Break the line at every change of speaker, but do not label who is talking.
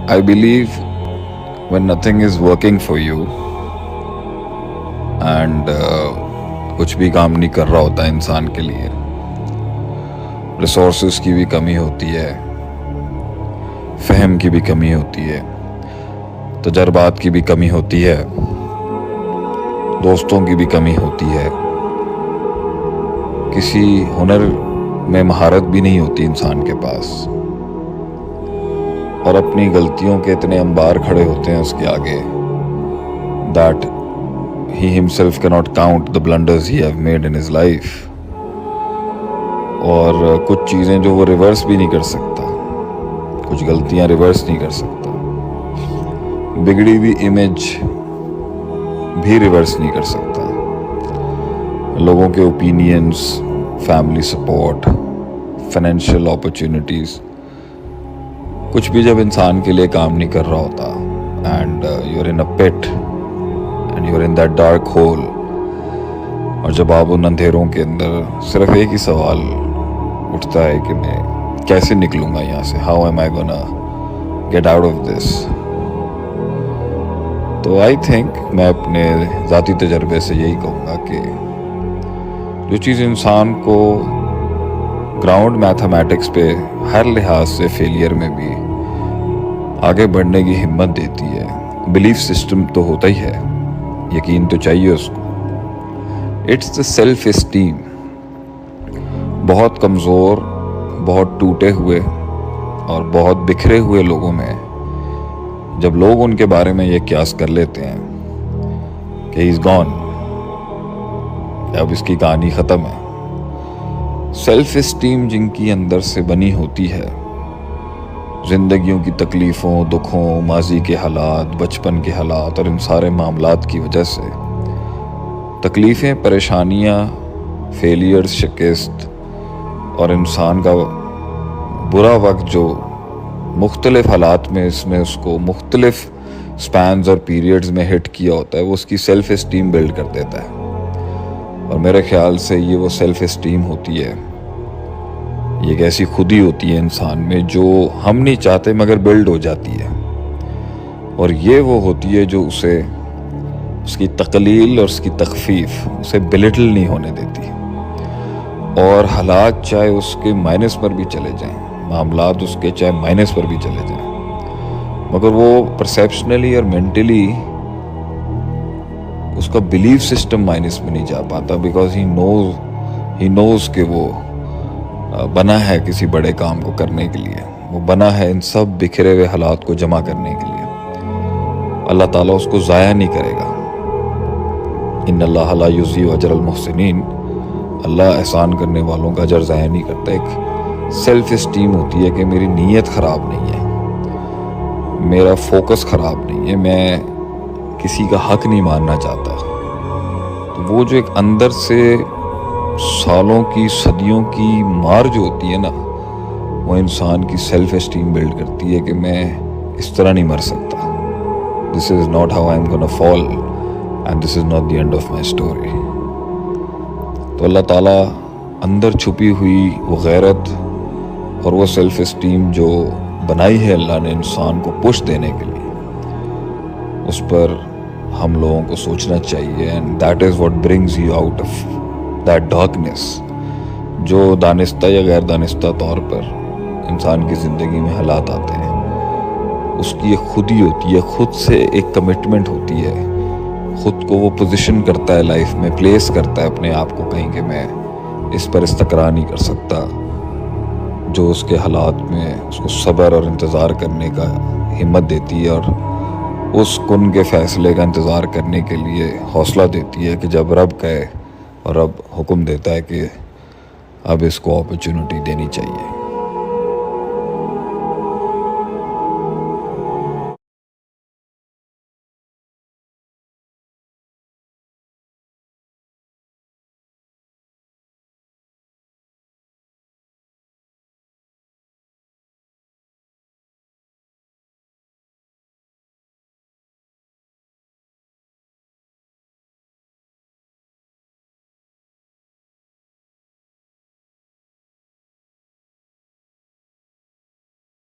I believe when nothing is working for you and कुछ भी काम नहीं कर रहा होता इंसान के लिए, रिसोर्सेज की भी कमी होती है, फहम की भी कमी होती है, तजर्बात की भी कमी होती है, दोस्तों की भी कमी होती है, किसी हुनर में महारत भी नहीं होती इंसान के पास, और अपनी गलतियों के इतने अंबार खड़े होते हैं उसके आगे that he himself cannot count the blunders he have made in his life. और कुछ चीज़ें जो वो रिवर्स भी नहीं कर सकता, कुछ गलतियां रिवर्स नहीं कर सकता, बिगड़ी हुई इमेज भी रिवर्स नहीं कर सकता, लोगों के opinions, family support, financial opportunities, कुछ भी जब इंसान के लिए काम नहीं कर रहा होता and you are in a pit and you are in that dark hole, और जब आप उन अंधेरों के अंदर सिर्फ एक ही सवाल उठता है कि मैं कैसे निकलूँगा यहाँ से, how am I gonna get out of this. तो आई थिंक मैं अपने ज़ाती तजर्बे से यही कहूँगा कि जो चीज़ इंसान को ग्राउंड मैथमेटिक्स पे हर लिहाज से फेलियर में भी आगे बढ़ने की हिम्मत देती है, बिलीफ सिस्टम तो होता ही है, यकीन तो चाहिए उसको, इट्स द सेल्फ एस्टीम। बहुत कमज़ोर, बहुत टूटे हुए और बहुत बिखरे हुए लोगों में जब लोग उनके बारे में ये क्यास कर लेते हैं कि ही इज़ गॉन, अब इसकी कहानी ख़त्म है, सेल्फ एस्टीम जिनकी अंदर से बनी होती है, ज़िंदगियों की तकलीफ़ों, दुखों, माजी के हालात, बचपन के हालात और इन सारे मामलात की वजह से तकलीफ़ें, परेशानियाँ, फेलियर्स, शिकस्त और इंसान का बुरा वक्त जो मुख्तलिफ हालात में इसने उसको मुख्तलिफ स्पैन्स और पीरियड्स में हिट किया होता है, वो उसकी सेल्फ एस्टीम बिल्ड कर देता है। और मेरे ख्याल से ये वो सेल्फ एस्टीम होती है, ये एक ऐसी खुदी होती है इंसान में जो हम नहीं चाहते मगर बिल्ड हो जाती है, और ये वो होती है जो उसे उसकी तकलील और उसकी तखफीफ उसे बिलिटल नहीं होने देती, और हालात चाहे उसके माइनस पर भी चले जाएं, मामलात उसके चाहे माइनस पर भी चले जाएं, मगर वो परसेप्शनली और मेंटली उसका बिलीफ सिस्टम माइनस में नहीं जा पाता, बिकॉज ही नोज कि वो बना है किसी बड़े काम को करने के लिए, वो बना है इन सब बिखरे हुए हालात को जमा करने के लिए। अल्लाह ताला उसको ज़ाया नहीं करेगा, इन्नल्लाह ला युज़ीउ अजरल मुहसिनीन, अल्लाह एहसान करने वालों का अजर ज़ाया नहीं करता। एक सेल्फ एस्टीम होती है कि मेरी नीयत ख़राब नहीं है, मेरा फोकस ख़राब नहीं है, मैं किसी का हक नहीं मानना चाहता। तो वो जो एक अंदर से सालों की, सदियों की मार जो होती है ना, वो इंसान की सेल्फ एस्टीम बिल्ड करती है कि मैं इस तरह नहीं मर सकता, this is not how I am gonna fall and this is not the end of my story. तो अल्लाह ताला अंदर छुपी हुई वो गैरत और वो सेल्फ एस्टीम जो बनाई है अल्लाह ने इंसान को पुश देने के लिए, उस पर हम लोगों को सोचना चाहिए, and that is what brings you out of that darkness जो दानिस्ता या गैर दानिस्ता तौर पर इंसान की ज़िंदगी में हालात आते हैं। उसकी एक खुदी होती है, खुद से एक कमिटमेंट होती है, ख़ुद को वो पोजीशन करता है लाइफ में, प्लेस करता है अपने आप को कहीं कि मैं इस पर इस्तकरार नहीं कर सकता, जो उसके हालात में उसको सब्र और इंतज़ार करने का हिम्मत देती है, और उस कुन के फ़ैसले का इंतज़ार करने के लिए हौसला देती है कि जब रब कहे और रब हुक्म देता है कि अब इसको अपॉर्चुनिटी देनी चाहिए।